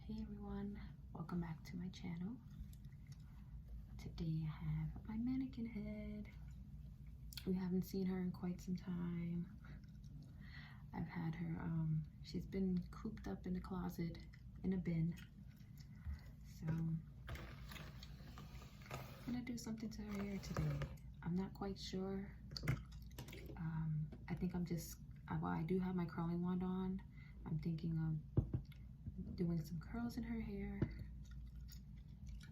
Hey everyone, welcome back to my channel. Today I have my mannequin head. We haven't seen her in quite some time. I've had her, she's been cooped up in the closet in a bin. So I'm gonna do something to her hair today. I'm not quite sure. I think while I do have my curling wand on, I'm thinking of doing some curls in her hair.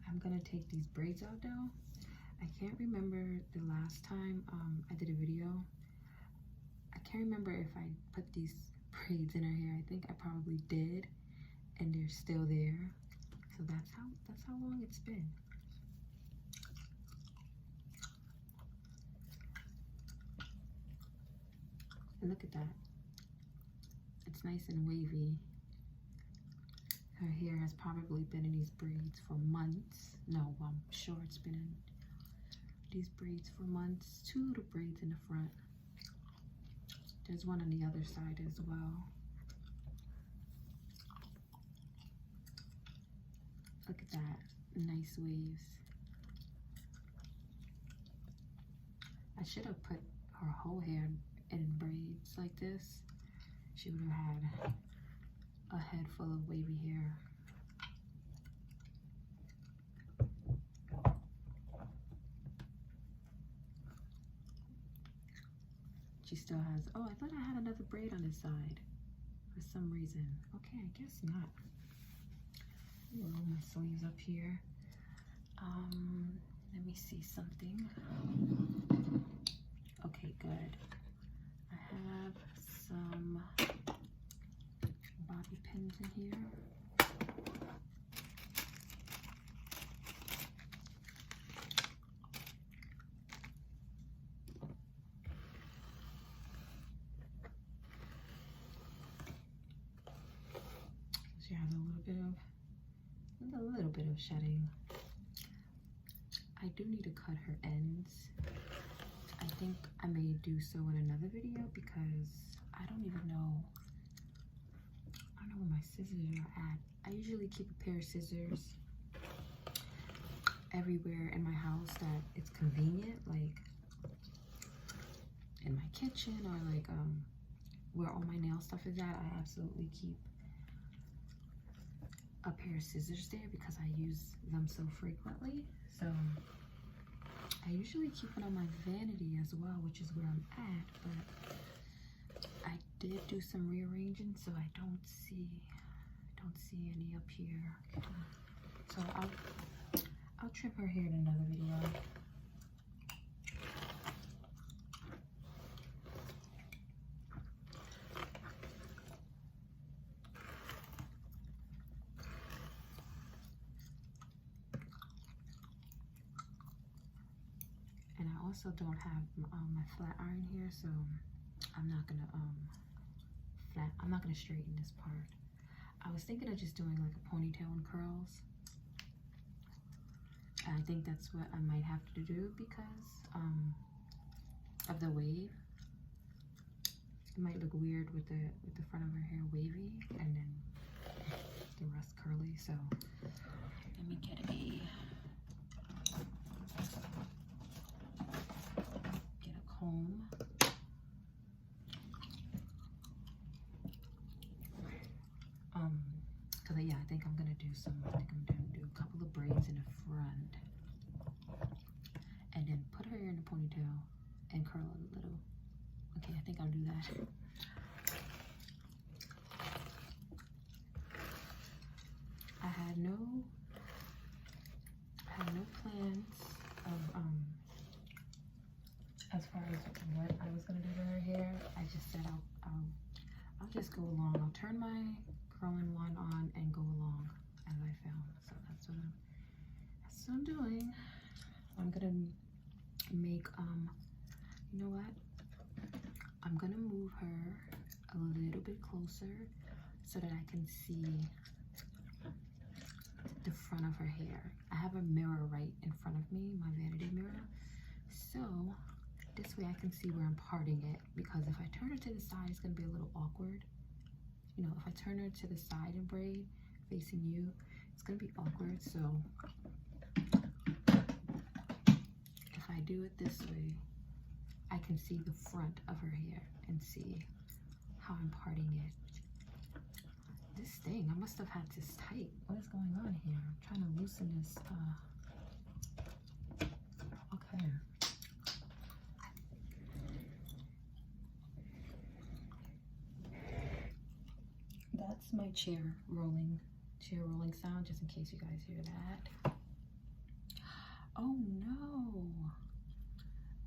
I'm gonna take these braids out though. I can't remember the last time I did a video. I can't remember if I put these braids in her hair. I think I probably did, and they're still there. So that's how long it's been. And look at that. It's nice and wavy. Her hair has probably been in these braids for months. No, well, I'm sure it's been in these braids for months. Two of the braids in the front. There's one on the other side as well. Look at that, nice waves. I should have put her whole hair in braids like this. She would have had a head full of wavy hair. She still has, oh, I thought I had another braid on this side for some reason. Okay, I guess not. Roll my sleeves up here. Let me see something. Okay, good. I have some bobby pins in here. She has a little bit of shedding. I do need to cut her ends. I think I may do so in another video because I don't know where my scissors are at. I usually keep a pair of scissors everywhere in my house that it's convenient, like in my kitchen or like where all my nail stuff is at. I absolutely keep a pair of scissors there because I use them so frequently. So I usually keep it on my vanity as well, which is where I'm at, but I did do some rearranging, so I don't see any up here. So I'll trim her hair in another video. And I also don't have my flat iron here, so I'm not gonna straighten this part. I was thinking of just doing like a ponytail and curls. I think that's what I might have to do because of the wave. It might look weird with the front of her hair wavy and then the rest curly. So let me get a comb. Cause yeah, I think I'm gonna do a couple of braids in the front and then put her hair in a ponytail and curl it a little. Okay, I think I'll do that. I had no plans of as far as what I was gonna do to her hair. I just said I'll just go along. I'll turn my curling wand on and go along as I found. So that's what I'm doing. I'm gonna make you know what? I'm gonna move her a little bit closer so that I can see the front of her hair. I have a mirror right in front of me, my vanity mirror. So this way I can see where I'm parting it, because if I turn her to the side, it's gonna be a little awkward. You know, if I turn her to the side and braid, facing you, it's gonna be awkward. So if I do it this way, I can see the front of her hair and see how I'm parting it. This thing, I must have had this tight. What is going on here? I'm trying to loosen this. Okay. That's my chair rolling sound, just in case you guys hear that. Oh no!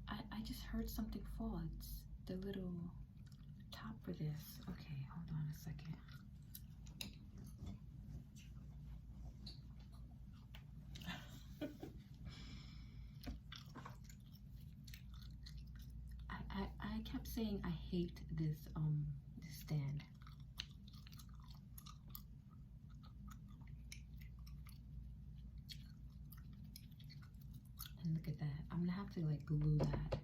I just heard something fall. It's the little top for this. Okay, hold on a second. I kept saying I hate this this stand. And look at that. I'm gonna have to like glue that.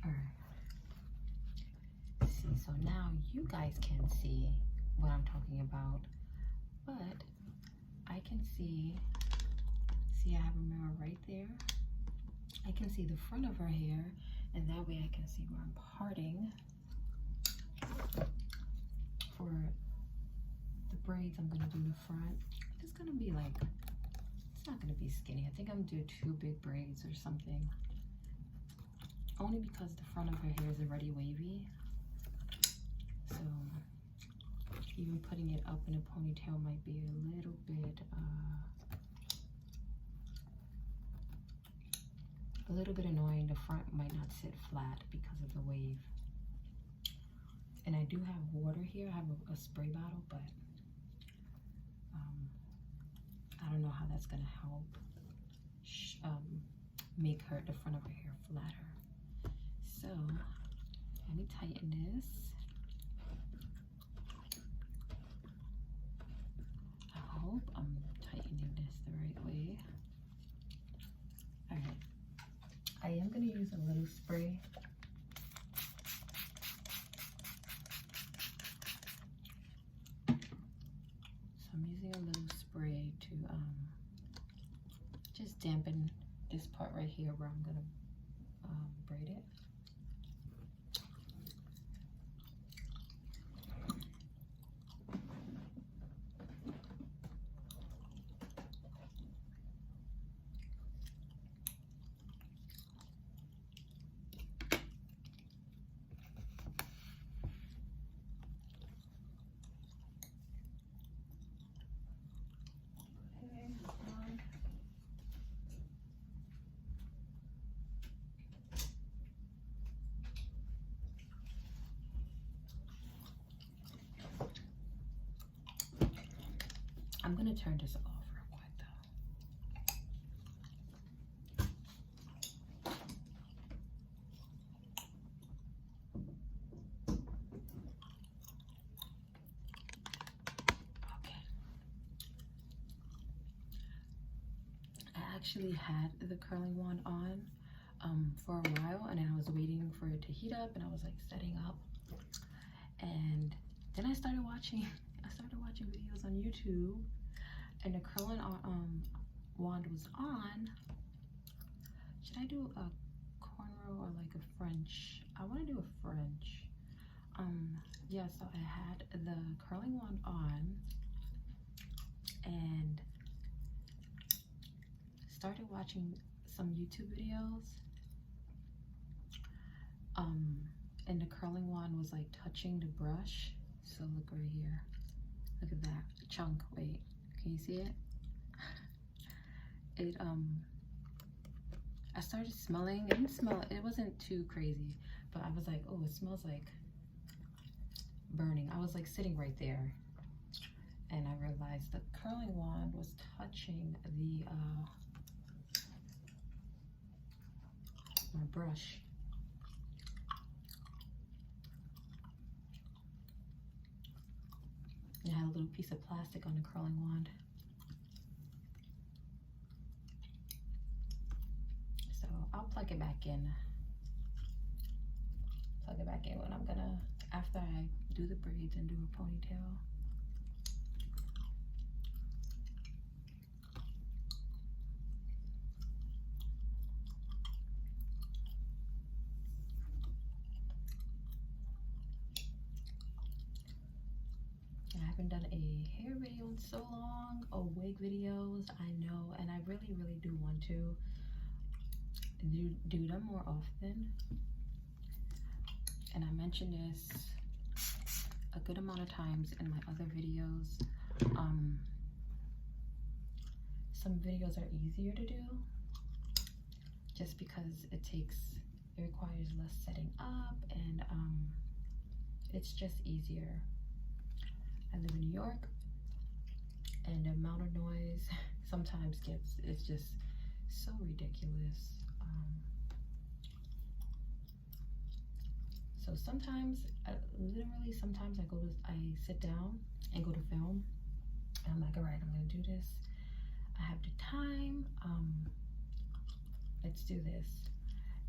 Alright. See, so now you guys can see what I'm talking about. But I can see I have a mirror right there. I can see the front of her hair, and that way I can see where I'm parting. For the braids, I'm gonna do the front. It's gonna be like, it's not gonna be skinny. I think I'm gonna do 2 big braids or something. Only because the front of her hair is already wavy. So even putting it up in a ponytail might be a little bit annoying. The front might not sit flat because of the wave. And I do have water here. I have a spray bottle, but I don't know how that's gonna help make the front of her hair flatter. So let me tighten this. I hope I'm tightening this the right way. All right, I am gonna use a little spray. I'm using a little spray to just dampen this part right here where I'm gonna braid it. I'm gonna turn this off real quick though. Okay. I actually had the curling wand on for a while, and I was waiting for it to heat up, and I was like setting up, and then I started watching videos on YouTube, and the curling wand was on. Should I do a cornrow or like a French? I want to do a French. Yeah, so I had the curling wand on and started watching some YouTube videos. And the curling wand was like touching the brush. So look right here. Look at that chunk. Wait, can you see it? I started smelling. It wasn't too crazy, but I was like, oh, it smells like burning. I was like sitting right there, and I realized the curling wand was touching the my brush. It had a little piece of plastic on the curling wand. So I'll plug it back in plug it back in when I'm gonna, after I do the braids and do a ponytail. I haven't done a hair video in so long, or wig videos, I know, and I really, really do want to do them more often. And I mentioned this a good amount of times in my other videos. Some videos are easier to do just because it requires less setting up, and it's just easier. I live in New York, and the amount of noise sometimes it's just so ridiculous. So sometimes, literally sometimes I sit down and go to film, and I'm like, all right, I'm gonna do this. I have the time, let's do this.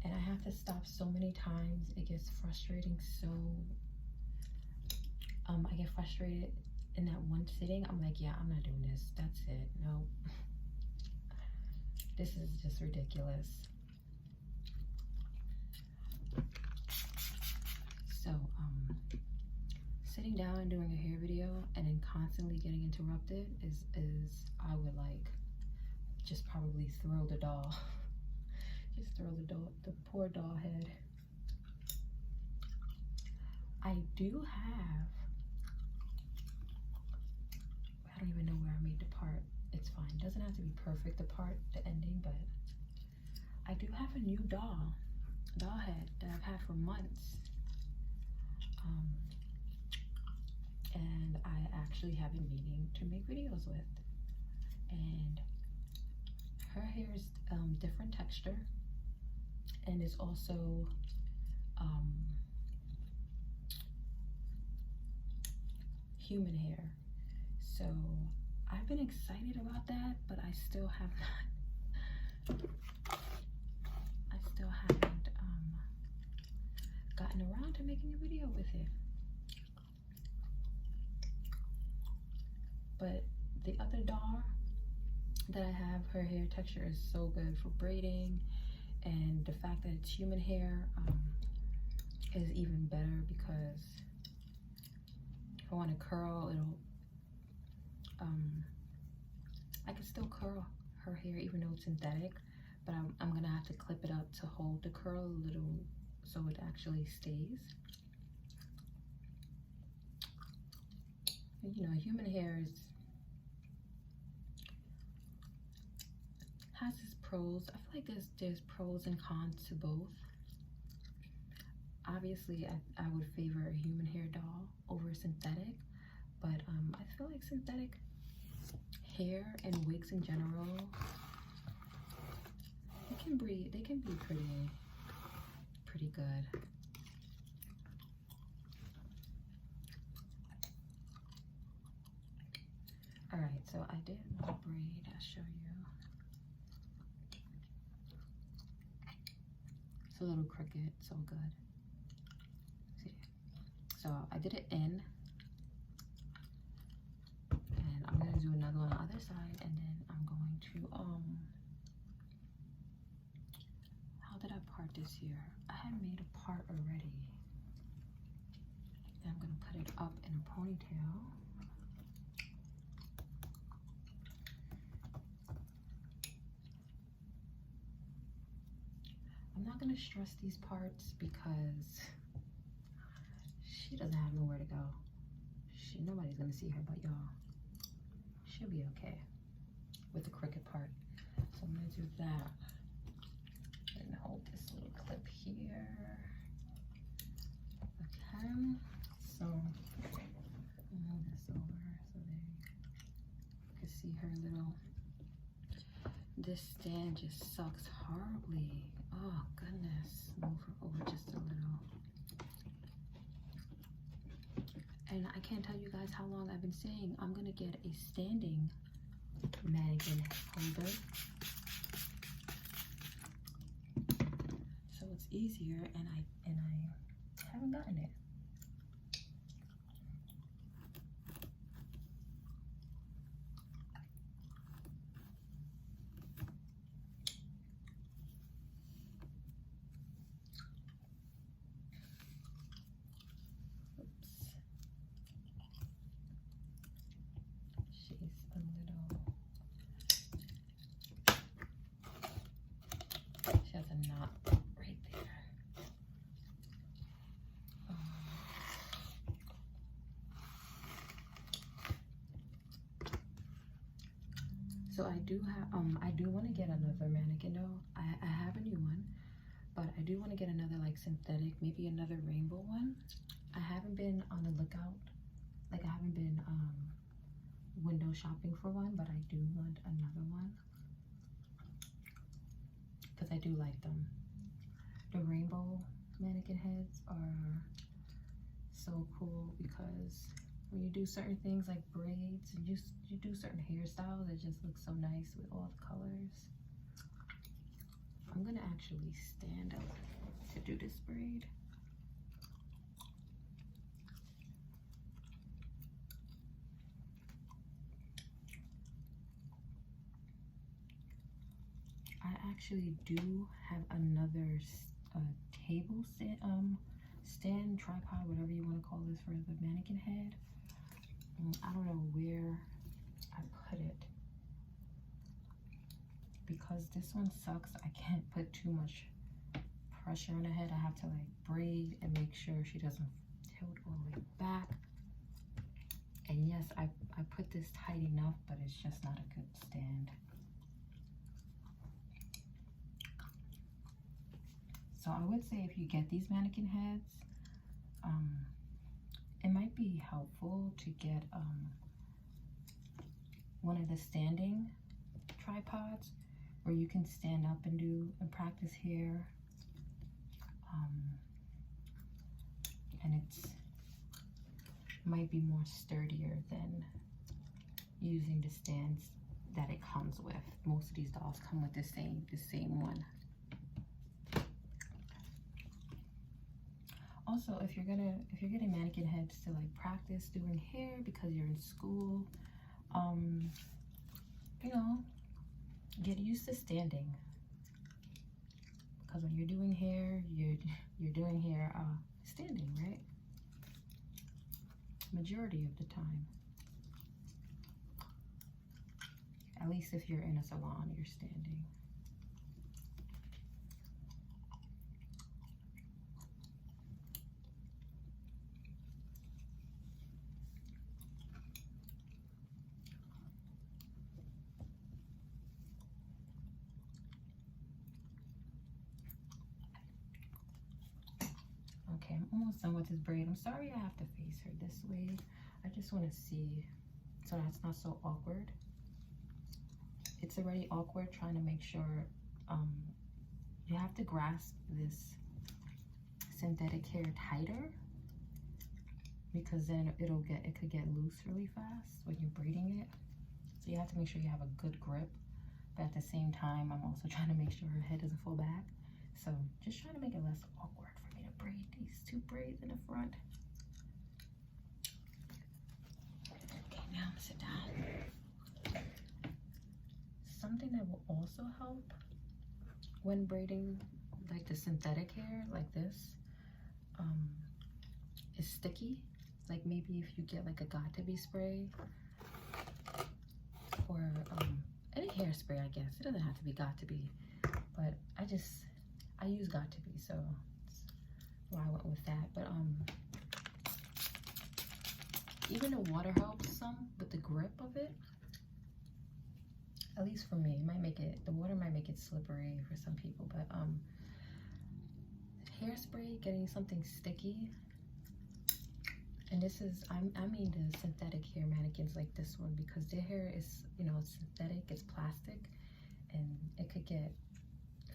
And I have to stop so many times. It gets frustrating. So I get frustrated in that one sitting. I'm like, yeah, I'm not doing this. That's it. No. This is just ridiculous. So, sitting down and doing a hair video and then constantly getting interrupted is I would like just probably throw the doll. Just throw the poor doll head. I do have, I don't even know where I made the part. It's fine. It doesn't have to be perfect, the part, the ending, but I do have a new doll head that I've had for months. And I actually have been meaning to make videos with. And her hair is different texture, and it's also human hair. So I've been excited about that, but I still haven't gotten around to making a video with it. But the other doll that I have, her hair texture is so good for braiding, and the fact that it's human hair is even better, because if I want to curl, I can still curl her hair even though it's synthetic, but I'm gonna have to clip it up to hold the curl a little so it actually stays. You know, human hair has its pros. I feel like there's pros and cons to both. Obviously, I would favor a human hair doll over synthetic, but I feel like synthetic hair and wigs in general, they can be pretty good. All right, so I did my braid. I'll show you. It's a little crooked, so good. See, so I did it in, and I'm gonna do another one on the other side, and then I'm going to how did I part this here? I had made a part already. And I'm gonna put it up in a ponytail. I'm not gonna stress these parts because she doesn't have nowhere to go. Nobody's gonna see her but y'all. She'll be okay with the crooked part. So I'm gonna do that and hold this little clip here. Okay, so move this over so you can see her little. This stand just sucks horribly. Oh goodness, move her over just a little. And I can't tell you guys how long I've been saying I'm gonna get a standing mannequin holder, so it's easier, and I haven't gotten it. She has a knot right there. So I do want to get another mannequin though. I have a new one, but I do want to get another like synthetic, maybe another rainbow one. I haven't been on the lookout, like I haven't been window shopping for one, but I do want another one because I do like them. The rainbow mannequin heads are so cool because when you do certain things like braids and you do certain hairstyles, it just looks so nice with all the colors. I'm gonna actually stand up to do this braid. I actually do have another table stand, tripod, whatever you want to call this, for the mannequin head. I don't know where I put it because this one sucks. I can't put too much pressure on the head. I have to like braid and make sure she doesn't tilt all the way back. And yes, I put this tight enough, but it's just not a good stand. So I would say if you get these mannequin heads, it might be helpful to get one of the standing tripods where you can stand up and practice hair. And it's might be more sturdier than using the stands that it comes with. Most of these dolls come with the same one. Also, if you're getting mannequin heads to like practice doing hair because you're in school, you know, get used to standing. Because when you're doing hair, you're doing hair standing, right? Majority of the time. At least if you're in a salon, you're standing. Okay, I'm almost done with this braid. I'm sorry I have to face her this way. I just want to see so that's not so awkward. It's already awkward trying to make sure you have to grasp this synthetic hair tighter because then it could get loose really fast when you're braiding it. So you have to make sure you have a good grip, but at the same time I'm also trying to make sure her head doesn't fall back. So just trying to make it less awkward for me to braid these two braids in the front. Okay, now I'm gonna sit down. Something that will also help when braiding like the synthetic hair like this is sticky. Like maybe if you get like a got-to-be spray or any hairspray, I guess. It doesn't have to be got-to-be, but I use got-to-be, so that's why I went with that. But even the water helps some with the grip of it. At least for me, the water might make it slippery for some people, but hairspray, getting something sticky. And this is, I mean the synthetic hair mannequins like this one, because their hair is, you know, it's synthetic, it's plastic, and it could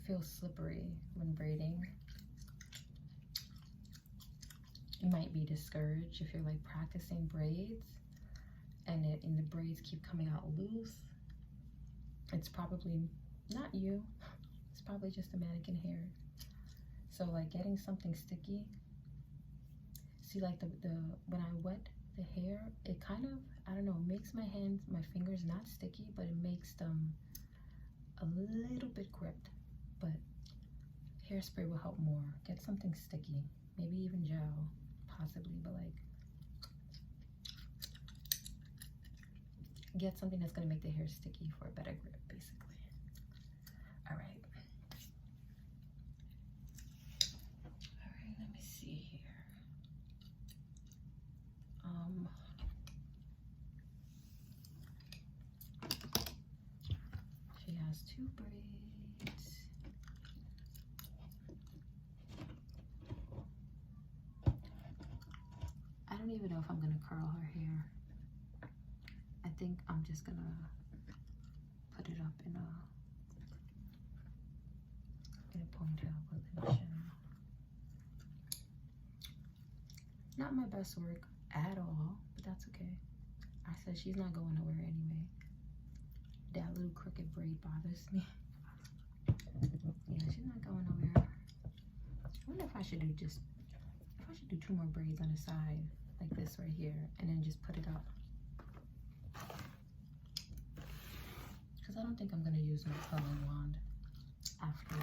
feel slippery when braiding. You might be discouraged if you're like practicing braids and the braids keep coming out loose. It's probably not you, it's probably just the mannequin hair. So like getting something sticky see, like the when I wet the hair, it kind of, I don't know, makes my fingers not sticky, but it makes them a little bit gripped. But hairspray will help more. Get something sticky, maybe even gel, possibly, but like get something that's gonna make the hair sticky for a better grip, basically. All right. All right, let me see here. She has 2 braids. I don't even know if I'm gonna curl her hair. I think I'm just gonna put it up in a ponytail with a Not my best work at all, but that's okay. I said she's not going nowhere anyway. That little crooked braid bothers me. Yeah, she's not going nowhere. I wonder if I should do 2 more braids on the side, like this right here, and then just put it up. Because I don't think I'm gonna use my curling wand after all.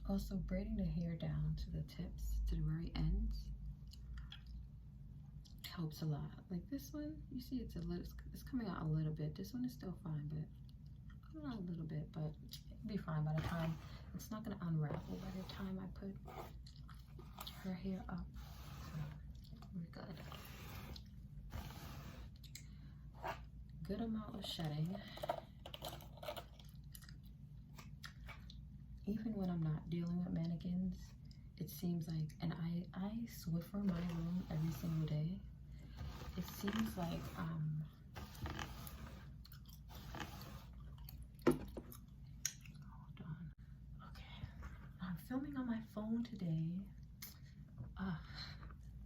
Also, braiding the hair down to the tips, to the very ends, helps a lot. Like this one, you see it's coming out a little bit. This one is still fine, but coming out a little bit, but it'll be fine by the time. It's not gonna unravel by the time I put her hair up. So we're good. Good amount of shedding. Even when I'm not dealing with mannequins, it seems like, and I Swiffer my room every single day. It seems like, hold on. Okay. I'm filming on my phone today.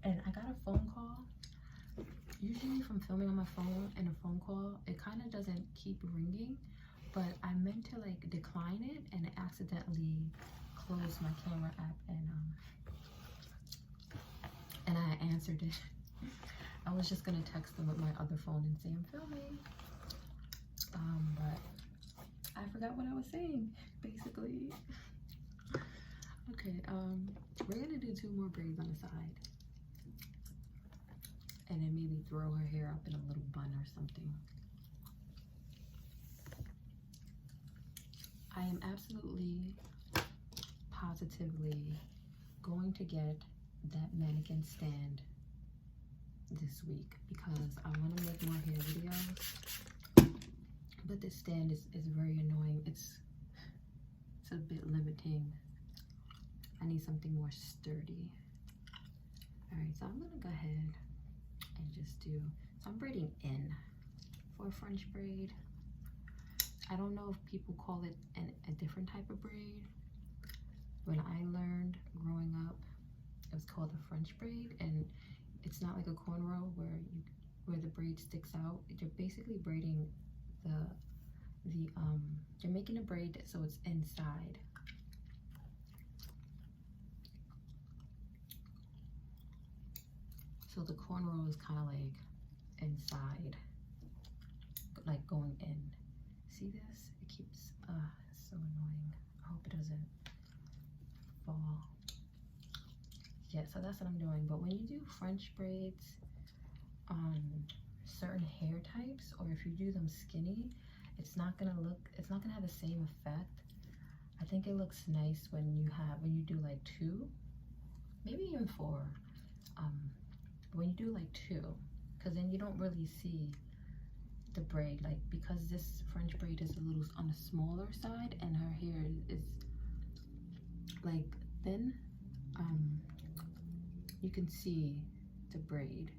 And I got a phone call. Usually if I'm filming on my phone and a phone call, it kind of doesn't keep ringing. But I meant to like decline it and accidentally closed my camera app and I answered it. I was just gonna text them with my other phone and say I'm filming. But I forgot what I was saying, basically. Okay, we're gonna do 2 more braids on the side. And then maybe throw her hair up in a little bun or something. I am absolutely, positively going to get that mannequin stand this week because I want to make more hair videos. But this stand is very annoying. It's a bit limiting. I need something more sturdy. Alright, so I'm going to go ahead and just so I'm braiding in for a French braid. I don't know if people call it a different type of braid. When I learned growing up, it was called a French braid, and it's not like a cornrow where the braid sticks out. You're basically braiding you're making a braid so it's inside. So the cornrow is kind of like inside, like going in. See this? It keeps, it's so annoying. I hope it doesn't fall. Yeah, so that's what I'm doing. But when you do French braids on certain hair types, or if you do them skinny, it's not gonna have the same effect. I think it looks nice when you do like 2, maybe even 4. When you do like 2, because then you don't really see the braid, like, because this French braid is a little on the smaller side and her hair is like thin, you can see the braid,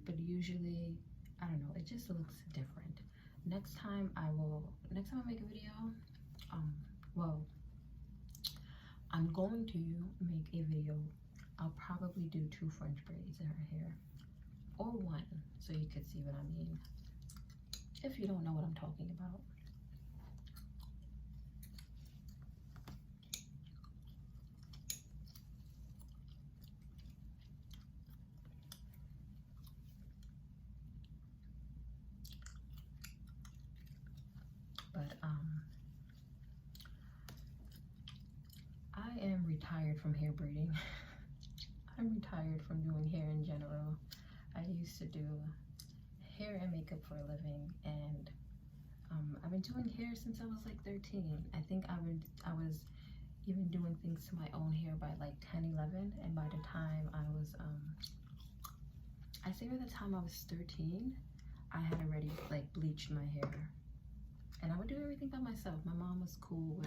but usually, I don't know, it just looks different. Next time I make a video, Well, I'm going to make a video. I'll probably do 2 French braids in her hair, or 1, so you could see what I mean, if you don't know what I'm talking about. But I am retired from hair braiding. I'm retired from doing hair in general. I used to do hair and makeup for a living, and I've been doing hair since I was like 13. I think I was even doing things to my own hair by like 10, 11, and by the time I was, I say by the time I was 13, I had already like bleached my hair. And I would do everything by myself. My mom was cool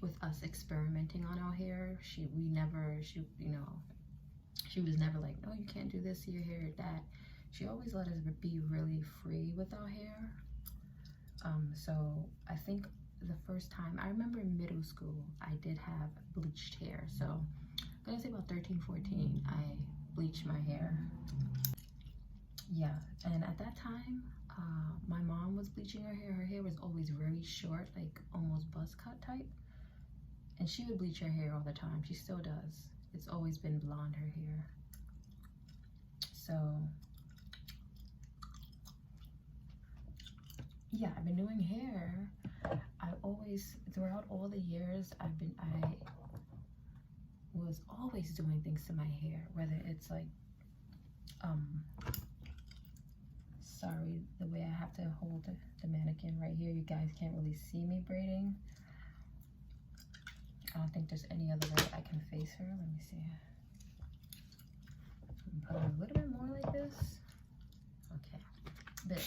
with us experimenting on our hair. She was never like, no, you can't do this to your hair, that. She always let us be really free with our hair. So I think the first time, I remember in middle school, I did have bleached hair. So I'm gonna say about 13, 14, I bleached my hair. Yeah, and at that time, my mom was bleaching her hair. Her hair was always very short, like almost buzz cut type. And she would bleach her hair all the time. She still does. It's always been blonde, her hair. So, yeah, I've been doing hair. I always, throughout all the years, I was always doing things to my hair, whether it's like, sorry, the way I have to hold the mannequin right here, you guys can't really see me braiding. I don't think there's any other way I can face her. Let me see. Put it a little bit more like this. Okay. But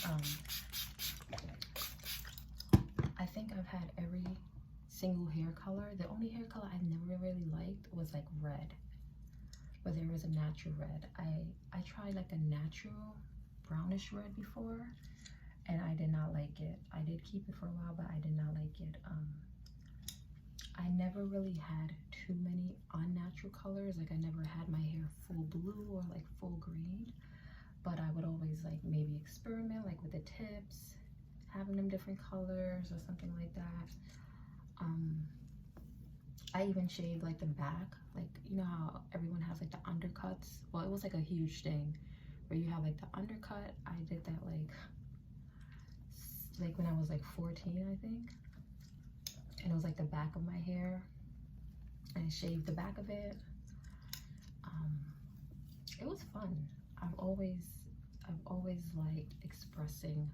I think I've had every single hair color. The only hair color I never really liked was like red, whether it was a natural red. I tried like a natural brownish red before, and I did not like it. I did keep it for a while, but I did not like it. I never really had too many unnatural colors. Like I never had my hair full blue or like full green, but I would always like maybe experiment like with the tips, having them different colors or something like that. I even shaved like the back, like you know how everyone has like the undercuts. Well, it was like a huge thing where you have like the undercut. I did that like when I was like 14, I think. And it was like the back of my hair, and I shaved the back of it. It was fun. I've always liked expressing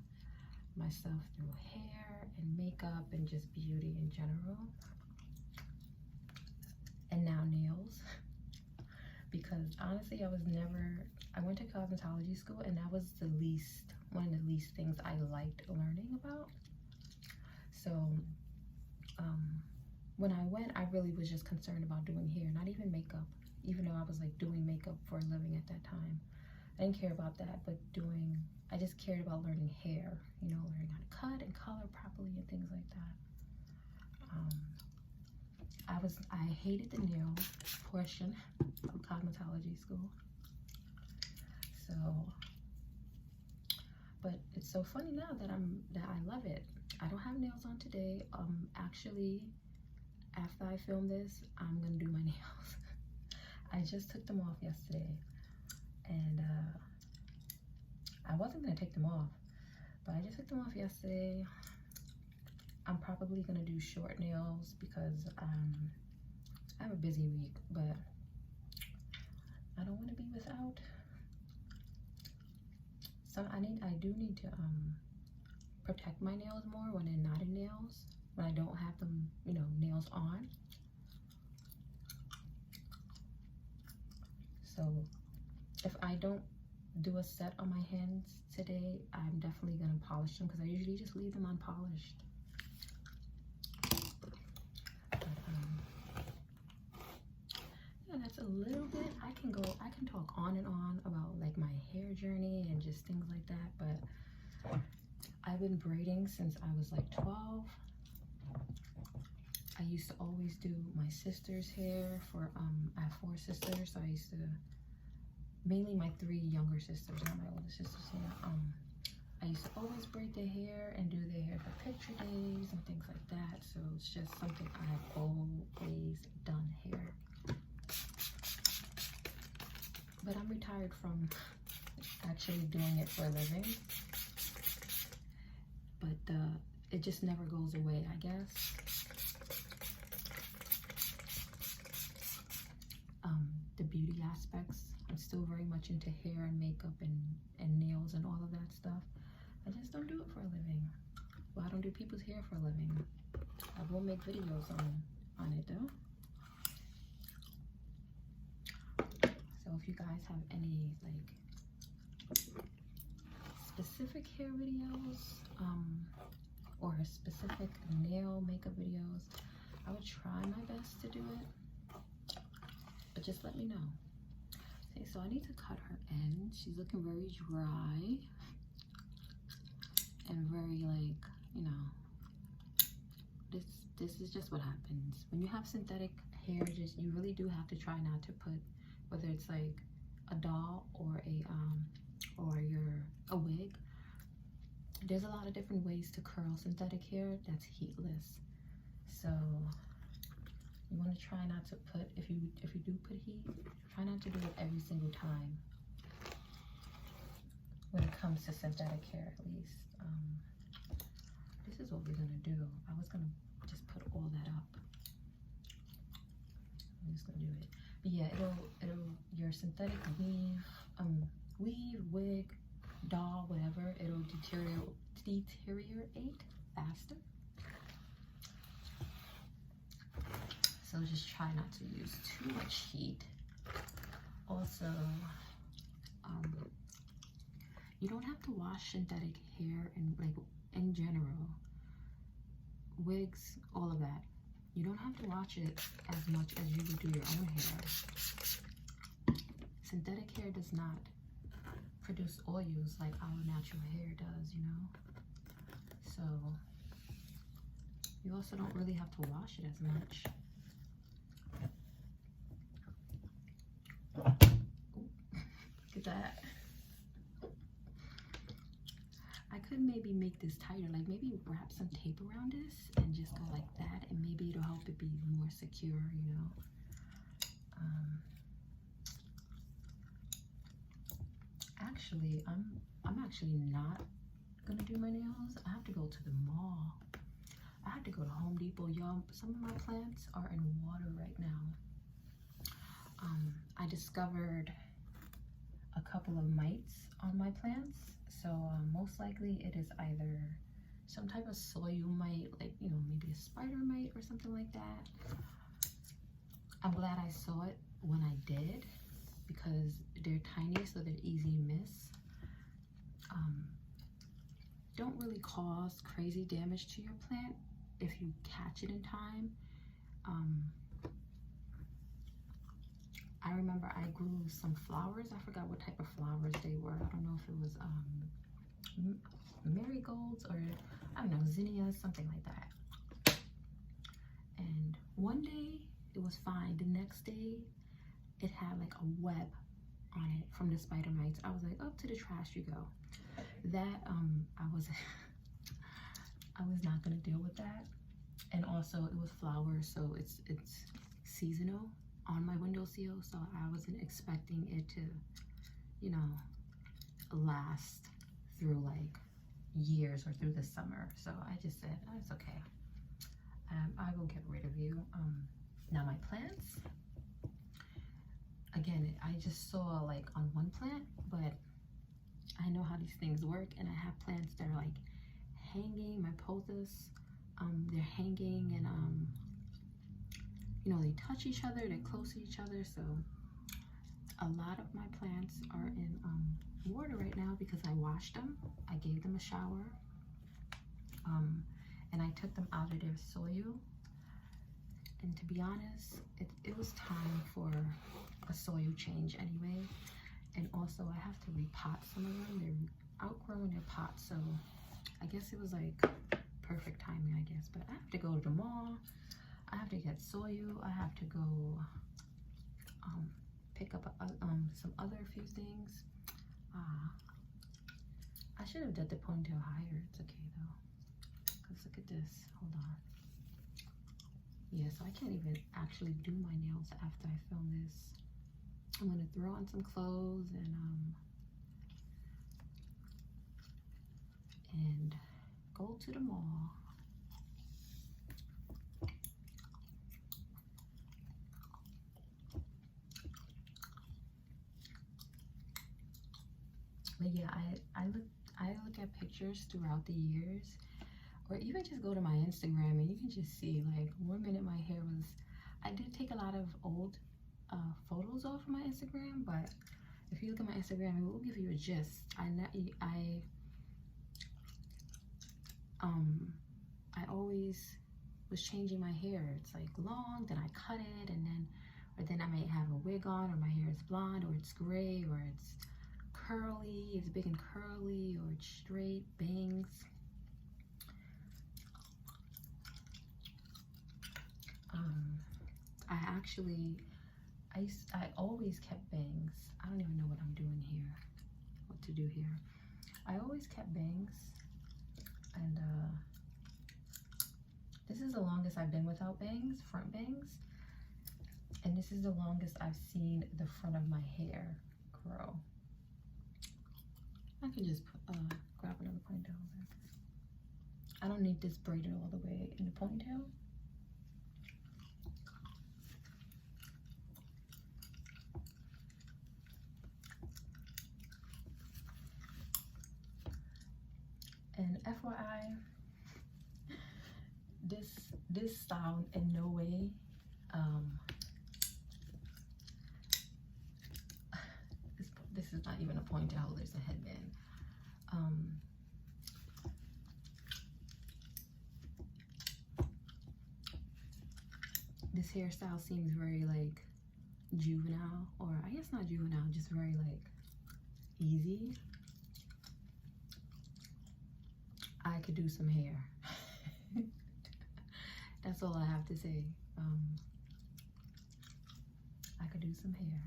myself through hair and makeup and just beauty in general. And now nails, because honestly, I went to cosmetology school, and that was one of the least things I liked learning about. So when I went, I really was just concerned about doing hair, not even makeup, even though I was like doing makeup for a living at that time. I didn't care about that, but I just cared about learning hair, you know, learning how to cut and color properly and things like that. I hated the nail portion of cosmetology school. So, but it's so funny now that I love it. I don't have nails on today. Actually, after I film this, I'm gonna do my nails. I just took them off yesterday, and I wasn't gonna take them off, but I just took them off yesterday. I'm probably gonna do short nails because I have a busy week, but I don't want to be without. So I do need to protect my nails more when they're not in nails, when I don't have them, you know, nails on. So if I don't do a set on my hands today, I'm definitely gonna polish them, because I usually just leave them unpolished. But, yeah, that's a little bit. I can talk on and on about like my hair journey and just things like that, but I've been braiding since I was like 12. I used to always do my sister's hair for, I have 4 sisters, so I used to, mainly my 3 younger sisters, not my older sisters here. I used to always braid their hair and do their hair for picture days and things like that. So it's just something I have always done here. But I'm retired from actually doing it for a living. But it just never goes away, I guess. The beauty aspects. I'm still very much into hair and makeup and nails and all of that stuff. I just don't do it for a living. Well, I don't do people's hair for a living. I will make videos on it though. So if you guys have any like specific hair videos or specific nail makeup videos, I would try my best to do it, but just let me know. Okay, so I need to cut her end. She's looking very dry and very like, you know, this is just what happens when you have synthetic hair. Just, you really do have to try not to put, whether it's like a doll or a wig. There's a lot of different ways to curl synthetic hair that's heatless. So you want to try not to put, if you do put heat, try not to do it every single time when it comes to synthetic hair, at least. This is what we're gonna do. I was gonna just put all that up. I'm just gonna do it. But yeah, it'll your synthetic weave, wig, doll, whatever, it'll deteriorate faster. So just try not to use too much heat. Also, you don't have to wash synthetic hair and like in general, wigs, all of that. You don't have to wash it as much as you would do your own hair. Synthetic hair does not produce oils like our natural hair does, you know? So you also don't really have to wash it as much. Look at that. I could maybe make this tighter, like maybe wrap some tape around this and just go like that, and maybe it'll help it be more secure, you know. Actually, I'm actually not gonna do my nails. I have to go to the mall. I have to go to Home Depot. Y'all, some of my plants are in water right now. I discovered a couple of mites on my plants. So most likely it is either some type of soil mite, like, you know, maybe a spider mite or something like that. I'm glad I saw it when I did, because they're tiny, so they're easy to miss. Don't really cause crazy damage to your plant if you catch it in time. I remember I grew some flowers. I forgot what type of flowers they were. I don't know if it was marigolds or, I don't know, zinnias, something like that. And one day it was fine. The next day it had like a web on it from the spider mites. I was like, up to the trash you go. That I was not gonna deal with that. And also it was flowers, so it's seasonal on my windowsill, so I wasn't expecting it to, you know, last through like years or through the summer. So I just said, oh, it's okay. I will get rid of you. Now my plants, again, I just saw like on one plant, but I know how these things work, and I have plants that are like hanging. My pothos, they're hanging, and you know, they touch each other, they're close to each other. So a lot of my plants are in water right now because I washed them. I gave them a shower, and I took them out of their soil. And to be honest, it was time for a soil change anyway. And also I have to repot some of them. They're outgrowing their pots, so I guess it was like perfect timing, I guess. But I have to go to the mall. I have to get soyu. I have to go pick up some other few things. I should have done the ponytail higher. It's okay though. Cause look at this. Hold on. Yeah, so I can't even actually do my nails after I film this. I'm gonna throw on some clothes and go to the mall. But yeah, I look at pictures throughout the years, or even just go to my Instagram and you can just see, like, one minute my hair was, I did take a lot of old photos off of my Instagram, but if you look at my Instagram, it will give you a gist. I always was changing my hair. It's like long, then I cut it, and then I might have a wig on, or my hair is blonde, or it's gray, or it's curly, it's big and curly, or it's straight, bangs. I always kept bangs. I don't even know what I'm doing here, what to do here. I always kept bangs, and this is the longest I've been without bangs, front bangs, and this is the longest I've seen the front of my hair grow. I can just grab another ponytail. I don't need this braided all the way in the ponytail. And FYI, this style in no way this is not even a ponytail, there's a headband. This hairstyle seems very like juvenile, or I guess not juvenile, just very like easy. I could do some hair. That's all I have to say. I could do some hair.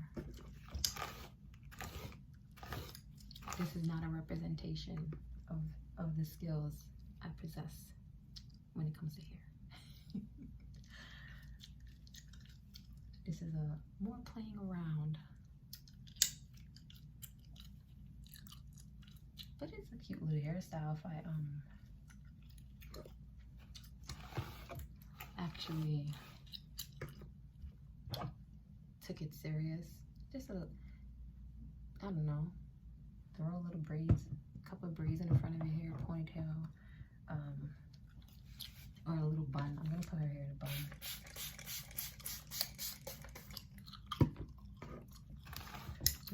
This is not a representation of the skills I possess when it comes to hair. This is a more playing around. But it's a cute little hairstyle if I actually took it serious. Just I don't know, throw a little braids, a couple of braids in the front of your hair, ponytail, or a little bun. I'm gonna put her hair in a bun.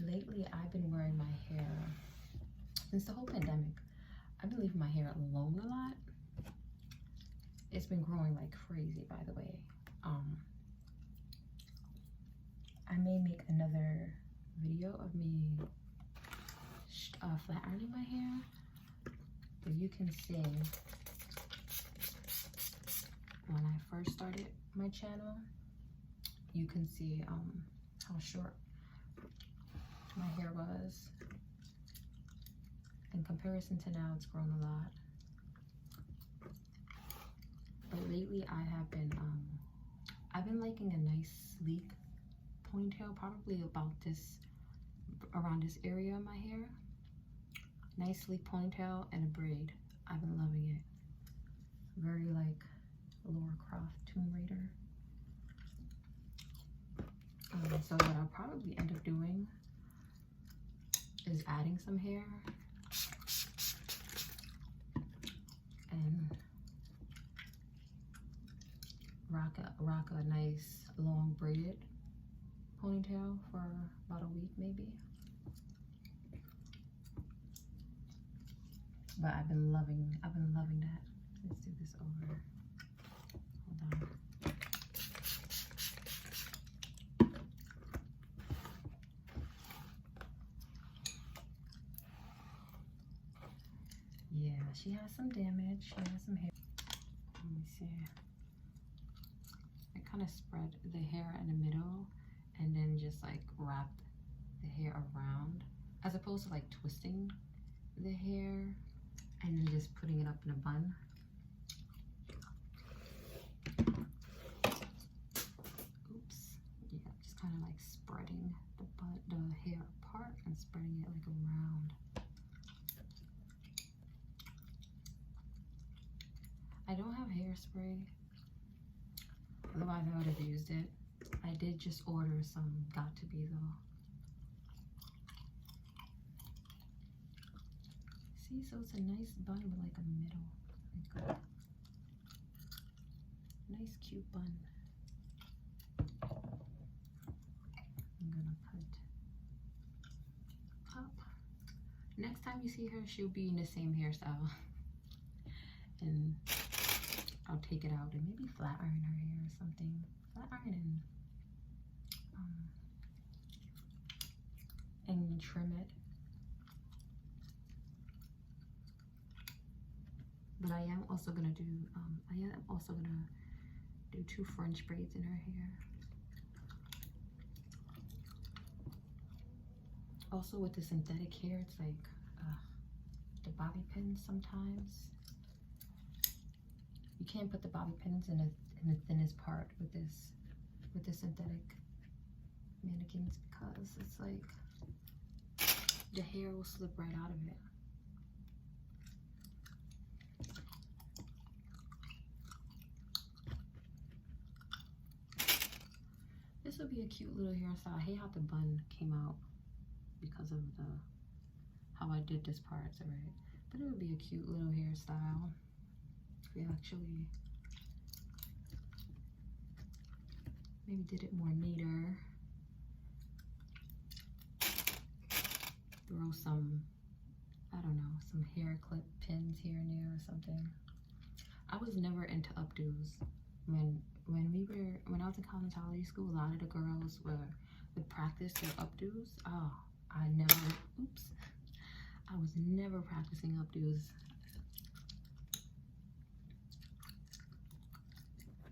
Lately, I've been wearing my hair, since the whole pandemic, I've been leaving my hair alone a lot. It's been growing like crazy, by the way. I may make another video of me flat ironing my hair, but you can see when I first started my channel, you can see how short my hair was. In comparison to now, it's grown a lot. But lately I have been I've been liking a nice sleek ponytail, probably about this, around this area of my hair. Nice sleek ponytail and a braid. I've been loving it. Very like Laura Croft, Tomb Raider. So what I'll probably end up doing is adding some hair and rock a nice long braided ponytail for about a week maybe. But I've been loving that. Let's do this over. Hold on. Yeah, she has some damage. She has some hair. see. I kind of spread the hair in the middle and then just like wrap the hair around, as opposed to like twisting the hair and then just putting it up in a bun. Oops. Yeah, just kind of like spreading the hair apart and spreading it like around. I don't have hairspray, otherwise I would have used it. I did just order some Got To Be though. See, so it's a nice bun with like a middle. Like a nice cute bun. I'm gonna put up. Next time you see her, she'll be in the same hairstyle. And I'll take it out and maybe flat iron her hair or something. Flat iron and trim it. But I am also gonna do 2 French braids in her hair. Also with the synthetic hair, it's like the bobby pins sometimes. You can't put the bobby pins in the thinnest part with the synthetic mannequins, because it's like the hair will slip right out of it. This would be a cute little hairstyle. I hate how the bun came out because of how I did this part, right? But it would be a cute little hairstyle if we actually maybe did it more neater. Throw some, I don't know, some hair clip pins here and there or something. I was never into updos. When I was in cosmetology school, a lot of the girls would practice their updos. Oh, I was never practicing updos.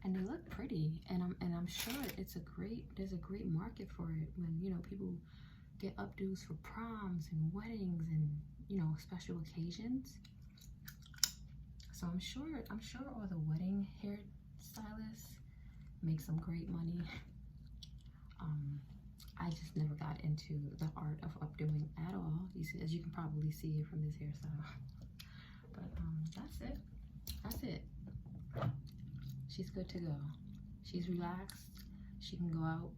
And they look pretty, and I'm sure there's a great market for it when, you know, people get updos for proms and weddings and, you know, special occasions. So I'm sure all the wedding hairstylists make some great money. I just never got into the art of updoing at all. As you can probably see from this hairstyle. But that's it. She's good to go. She's relaxed. She can go out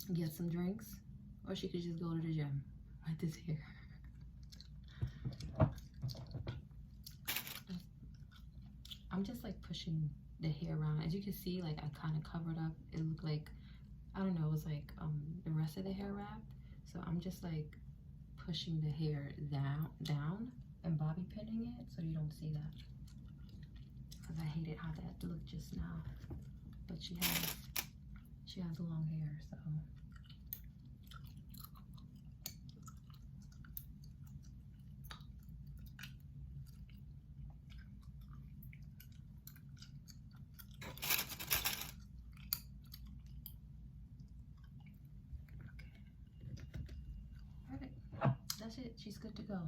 and get some drinks, or she could just go to the gym with this hair. I'm just like pushing the hair around. As you can see, like I kind of covered up. It looked like, I don't know, it was like the rest of the hair wrap. So I'm just like pushing the hair down and bobby pinning it so you don't see that. Because I hated how that looked just now. But she has long hair, so. That's it. She's good to go.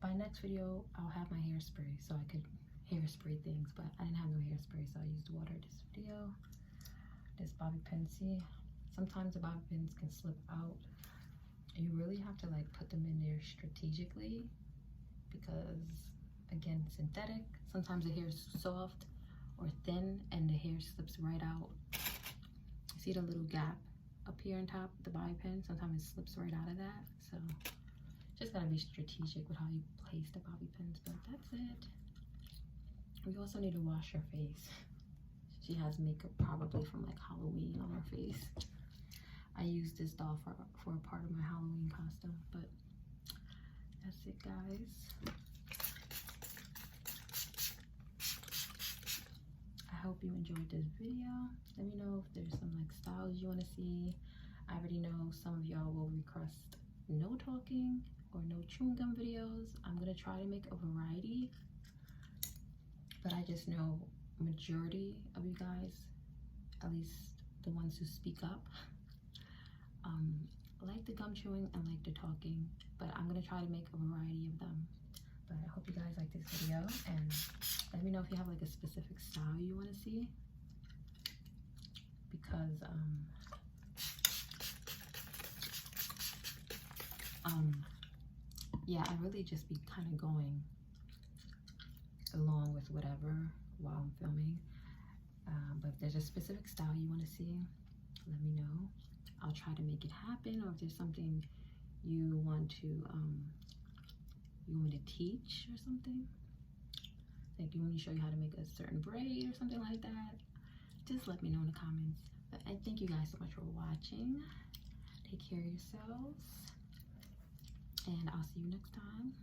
By next video, I'll have my hairspray so I could hairspray things, but I didn't have no hairspray, so I used water this video. This bobby pin, see? Sometimes the bobby pins can slip out. You really have to like put them in there strategically because, again, synthetic. Sometimes the hair is soft or thin and the hair slips right out. See the little gap up here on top, the bobby pin? Sometimes it slips right out of that. So just gotta be strategic with how you place the bobby pins, but that's it. We also need to wash her face. She has makeup probably from like Halloween on her face. I used this doll for a part of my Halloween costume, but that's it, guys. I hope you enjoyed this video. Let me know if there's some like styles you want to see. I already know some of y'all will request no talking or no chewing gum videos. I'm gonna try to make a variety, but I just know majority of you guys, at least the ones who speak up, like the gum chewing and like the talking, but I'm gonna try to make a variety of them. But I hope you guys like this video, and let me know if you have like a specific style you want to see, because yeah, I really just be kind of going along with whatever while I'm filming. But if there's a specific style you want to see, let me know. I'll try to make it happen. Or if there's something you want to you want me to teach or something, like you want me to show you how to make a certain braid or something like that, just let me know in the comments. But I thank you guys so much for watching. Take care of yourselves, and I'll see you next time.